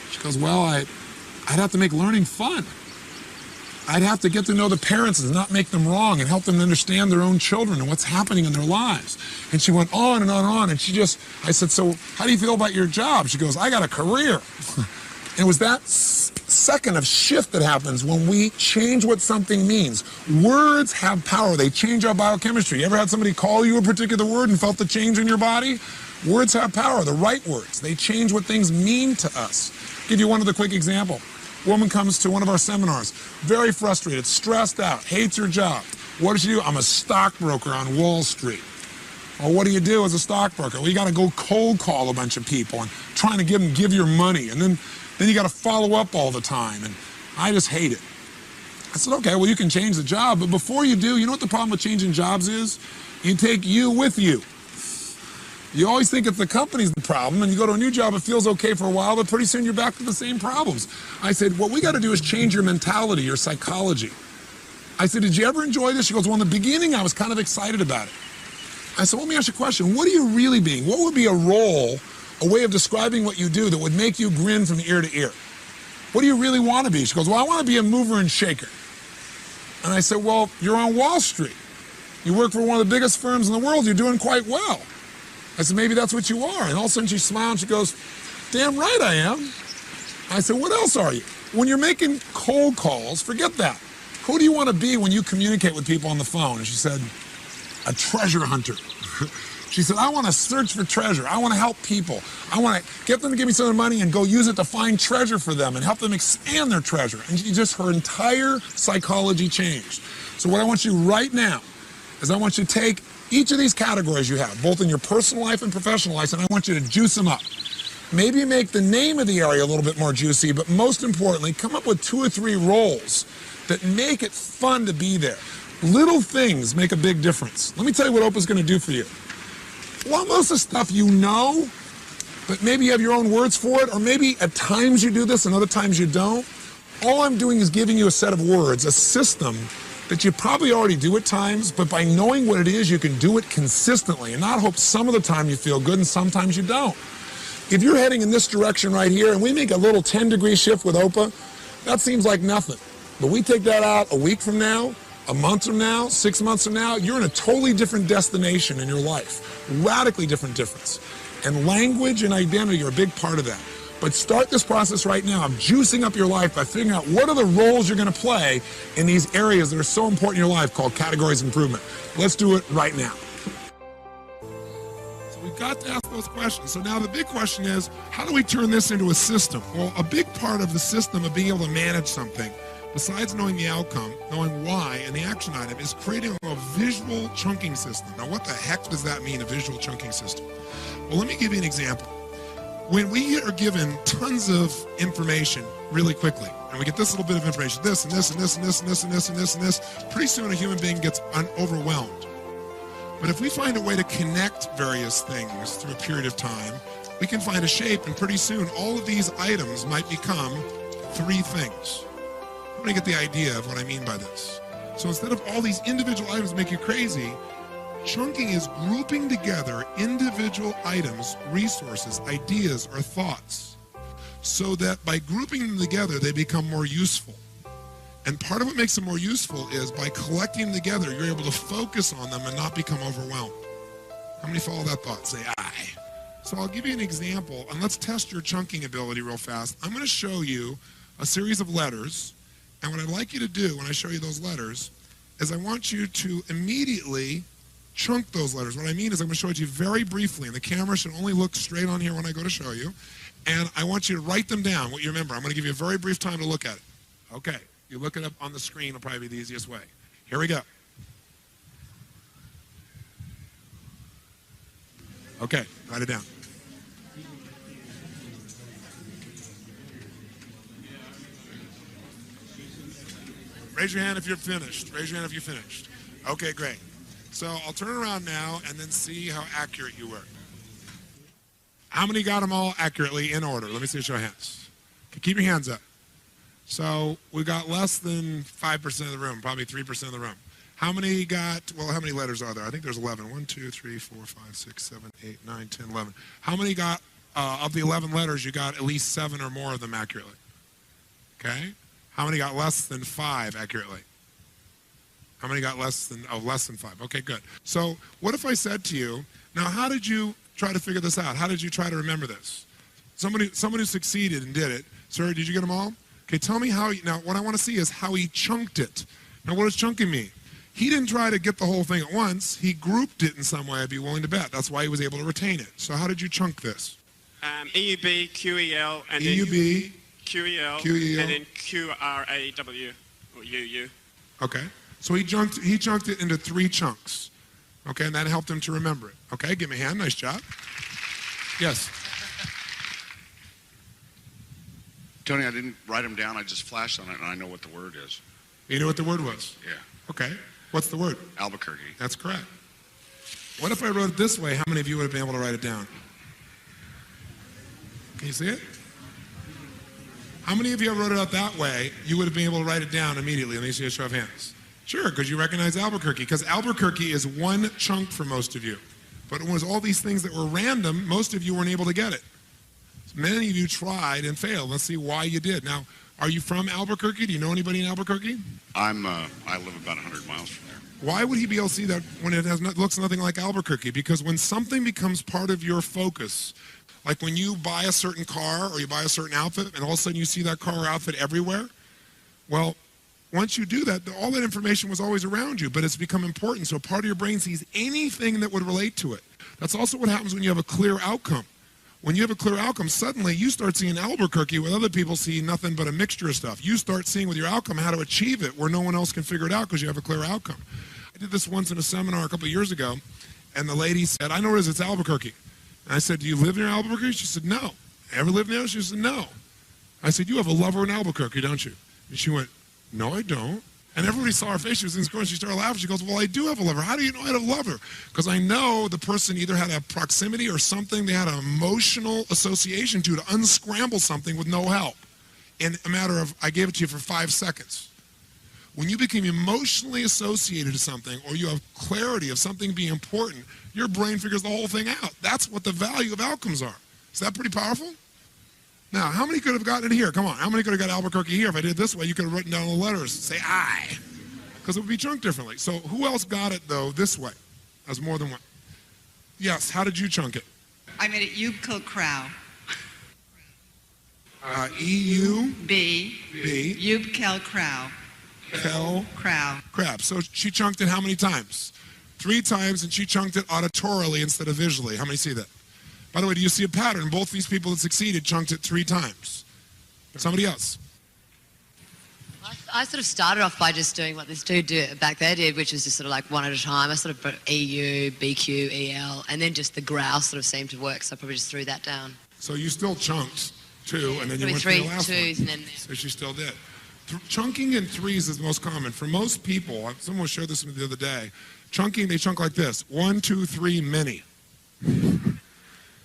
She goes, well, I'd have to make learning fun. I'd have to get to know the parents and not make them wrong and help them understand their own children and what's happening in their lives. And she went on and on and on. And I said, so how do you feel about your job? She goes, I got a career. And it was that second of shift that happens when we change what something means. Words have power. They change our biochemistry. You ever had somebody call you a particular word and felt the change in your body? Words have power, the right words. They change what things mean to us. I'll give you one other quick example. A woman comes to one of our seminars, very frustrated, stressed out, hates her job. What does she do? I'm a stockbroker on Wall Street. Well, what do you do as a stockbroker? Well, you got to go cold call a bunch of people and trying to give your money. And then you got to follow up all the time. And I just hate it. I said, okay, well, you can change the job, but before you do, you know what the problem with changing jobs is? You take you with you. You always think it's the company's the problem, and you go to a new job, it feels okay for a while, but pretty soon you're back to the same problems. I said, what we got to do is change your mentality, your psychology. I said, did you ever enjoy this? She goes, well, in the beginning, I was kind of excited about it. I said, let me ask you a question. What are you really being? What would be a role, a way of describing what you do that would make you grin from ear to ear? What do you really want to be? She goes, well, I want to be a mover and shaker. And I said, well, you're on Wall Street. You work for one of the biggest firms in the world. You're doing quite well. I said, maybe that's what you are. And all of a sudden she smiled and she goes, damn right I am. I said, what else are you? When you're making cold calls, forget that. Who do you want to be when you communicate with people on the phone? And she said, a treasure hunter. She said, I want to search for treasure. I want to help people. I want to get them to give me some of their money and go use it to find treasure for them and help them expand their treasure. And her entire psychology changed. So what I want you right now is I want you to take each of these categories you have, both in your personal life and professional life, and I want you to juice them up. Maybe make the name of the area a little bit more juicy, but most importantly, come up with 2 or 3 roles that make it fun to be there. Little things make a big difference. Let me tell you what Oprah's going to do for you. Well, most of the stuff you know, but maybe you have your own words for it, or maybe at times you do this and other times you don't. All I'm doing is giving you a set of words, a system that you probably already do at times, but by knowing what it is, you can do it consistently and not hope some of the time you feel good and sometimes you don't. If you're heading in this direction right here and we make a little 10-degree shift with Oprah, that seems like nothing. But we take that out a week from now, a month from now, 6 months from now, you're in a totally different destination in your life. Radically different difference. And language and identity are a big part of that. But start this process right now of juicing up your life by figuring out what are the roles you're going to play in these areas that are so important in your life called categories of improvement. Let's do it right now. So we've got to ask those questions. So now the big question is, how do we turn this into a system? Well, a big part of the system of being able to manage something, besides knowing the outcome, knowing why, and the action item, is creating a visual chunking system. Now, what the heck does that mean, a visual chunking system? Well, let me give you an example. When we are given tons of information really quickly, and we get this little bit of information, this and this and this and this and this and this and this and this, pretty soon a human being gets overwhelmed. But if we find a way to connect various things through a period of time, we can find a shape, and pretty soon all of these items might become 3 things. I'm going to get the idea of what I mean by this. So instead of all these individual items make you crazy, chunking is grouping together individual items, resources, ideas, or thoughts, so that by grouping them together, they become more useful. And part of what makes them more useful is by collecting them together, you're able to focus on them and not become overwhelmed. How many follow that thought? Say aye. So I'll give you an example, and let's test your chunking ability real fast. I'm going to show you a series of letters, and what I'd like you to do when I show you those letters is I want you to immediately chunk those letters. What I mean is I'm going to show it to you very briefly, and the camera should only look straight on here when I go to show you, and I want you to write them down, what you remember. I'm going to give you a very brief time to look at it. Okay, you look it up on the screen, it'll probably be the easiest way. Here we go. Okay, write it down. Raise your hand if you're finished. Raise your hand if you're finished. Okay, great. So I'll turn around now and then see how accurate you were. How many got them all accurately in order? Let me see a show of hands. Okay, keep your hands up. So we got less than 5% of the room, probably 3% of the room. How many got, well, how many letters are there? I think there's 11. 1, 2, 3, 4, 5, 6, 7, 8, 9, 10, 11. How many got, of the 11 letters, you got at least 7 or more of them accurately? Okay? How many got less than 5 accurately? How many got less than 5? Okay, good. So what if I said to you, now how did you try to figure this out? How did you try to remember this? Someone who succeeded and did it. Sir, did you get them all? Okay, tell me how, now what I want to see is how he chunked it. Now what does chunking mean? He didn't try to get the whole thing at once. He grouped it in some way, I'd be willing to bet. That's why he was able to retain it. So how did you chunk this?
EUB, QEL, and
EUB,
QEL,
QEL,
and then QRAW, or UU.
Okay. So he chunked it into 3 chunks. Okay, and that helped him to remember it. Okay, give me a hand. Nice job. Yes.
Tony, I didn't write them down. I just flashed on it, and I know what the word is.
You knew what the word was?
Yeah.
Okay. What's the word?
Albuquerque.
That's correct. What if I wrote it this way? How many of you would have been able to write it down? Can you see it? How many of you wrote it out that way, you would have been able to write it down immediately? Let me see a show of hands. Sure, because you recognize Albuquerque, because Albuquerque is one chunk for most of you. But it was all these things that were random, most of you weren't able to get it. Many of you tried and failed. Let's see why you did. Now, are you from Albuquerque? Do you know anybody in Albuquerque?
I live about 100 miles from there.
Why would he be able to see that when it looks nothing like Albuquerque? Because when something becomes part of your focus, like when you buy a certain car or you buy a certain outfit and all of a sudden you see that car or outfit everywhere, well, once you do that, all that information was always around you, but it's become important. So part of your brain sees anything that would relate to it. That's also what happens when you have a clear outcome. When you have a clear outcome, suddenly you start seeing Albuquerque where other people see nothing but a mixture of stuff. You start seeing with your outcome how to achieve it where no one else can figure it out because you have a clear outcome. I did this once in a seminar a couple of years ago, and the lady said, I know where it is, it's Albuquerque. And I said, do you live near Albuquerque? She said, no. Ever live near? She said, no. I said, you have a lover in Albuquerque, don't you? And she went, no, I don't. And everybody saw her face. She was in school, and she started laughing. She goes, well, I do have a lover. How do you know I have a lover? Because I know the person either had a proximity or something. They had an emotional association to unscramble something with no help. In a matter of, I gave it to you for 5 seconds. When you become emotionally associated to something or you have clarity of something being important, your brain figures the whole thing out. That's what the value of outcomes are. Is that pretty powerful? Now, how many could have gotten it here? Come on. How many could have got Albuquerque here? If I did it this way, you could have written down the letters. Say I. Because it would be chunked differently. So who else got it, though, this way? As more than one. Yes. How did you chunk it?
I made it Yubkel Crow.
E-U-B.
Yubkel Crow.
Kel.
Crow.
Crab. So she chunked it how many times? 3 times, and she chunked it auditorily instead of visually. How many see that? By the way, do you see a pattern? Both these people that succeeded chunked it 3 times. Somebody else.
I sort of started off by just doing what this dude back there did, which was just sort of like one at a time. I sort of put EU, BQ, EL, and then just the growl sort of seemed to work, so I probably just threw that down.
So you still chunked 2, and then you went for the last one.
3 twos, and then...
So she still did. Chunking in 3s is the most common. For most people, someone showed this with me the other day, chunking, they chunk like this. 1, 2, 3, many.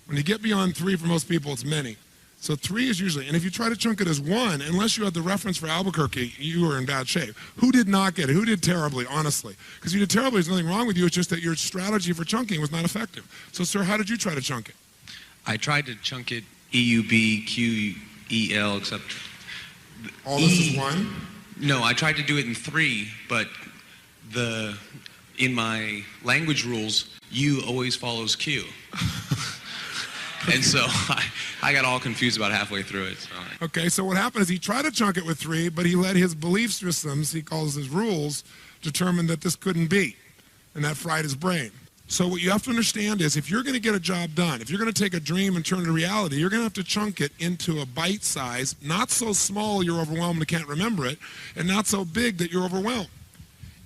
When you get beyond 3, for most people, it's many. So 3 is usually, and if you try to chunk it as 1, unless you had the reference for Albuquerque, you are in bad shape. Who did not get it? Who did terribly, honestly? Because you did terribly, there's nothing wrong with you, it's just that your strategy for chunking was not effective. So, sir, how did you try to chunk it?
I tried to chunk it EUB, QEL, except...
All this is 1?
No, I tried to do it in 3, but in my language rules, U always follows Q. And so I got all confused about halfway through it. So.
Okay, so what happened is he tried to chunk it with 3, but he let his belief systems, he calls his rules, determine that this couldn't be, and that fried his brain. So what you have to understand is if you're going to get a job done, if you're going to take a dream and turn it to reality, you're going to have to chunk it into a bite size, not so small you're overwhelmed and can't remember it, and not so big that you're overwhelmed.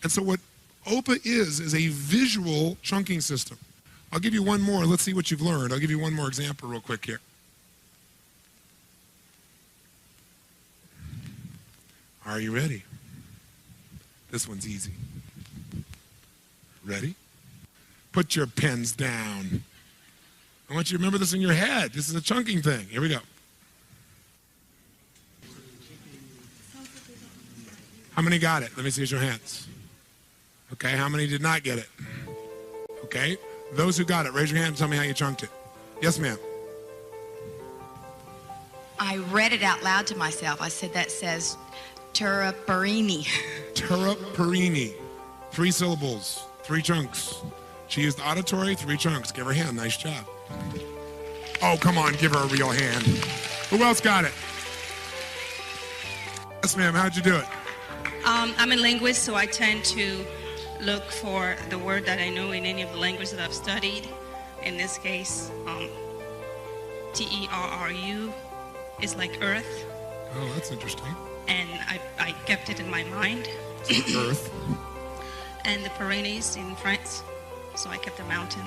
And so what OPA is a visual chunking system. I'll give you one more. Let's see what you've learned. I'll give you one more example real quick here. Are you ready? This one's easy. Ready? Put your pens down. I want you to remember this in your head. This is a chunking thing. Here we go. How many got it? Let me see your hands. Okay, how many did not get it? Okay, those who got it, raise your hand and tell me how you chunked it. Yes, ma'am.
I read it out loud to myself. I said, that says Turaparini.
Turaparini. 3 syllables, 3 chunks. She used auditory, 3 chunks. Give her a hand. Nice job. Oh, come on. Give her a real hand. Who else got it? Yes, ma'am. How'd you do it?
I'm a linguist, so I tend to look for the word that I know in any of the languages that I've studied. In this case, T-E-R-R-U is like earth.
Oh, that's interesting.
And I kept it in my mind.
So earth.
And the Pyrenees in France, so I kept the mountain.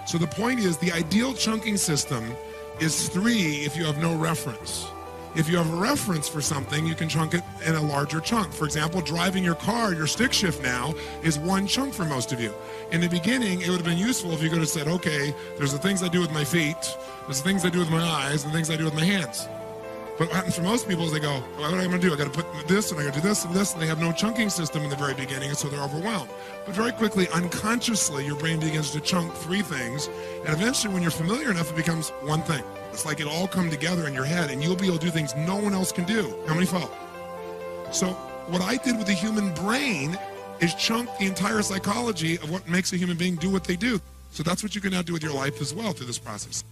So the point is, the ideal chunking system is 3 if you have no reference. If you have a reference for something, you can chunk it in a larger chunk. For example, driving your car, your stick shift now is one chunk for most of you. In the beginning, it would have been useful if you could have said, okay, there's the things I do with my feet, there's the things I do with my eyes, and the things I do with my hands. But what happens for most people is they go, well, what am I going to do? I got to put this, and I got to do this and this, and they have no chunking system in the very beginning, and so they're overwhelmed. But very quickly, unconsciously, your brain begins to chunk 3 things, and eventually, when you're familiar enough, it becomes one thing. It's like it'll all come together in your head, and you'll be able to do things no one else can do. How many follow? So what I did with the human brain is chunk the entire psychology of what makes a human being do what they do. So that's what you can now do with your life as well through this process.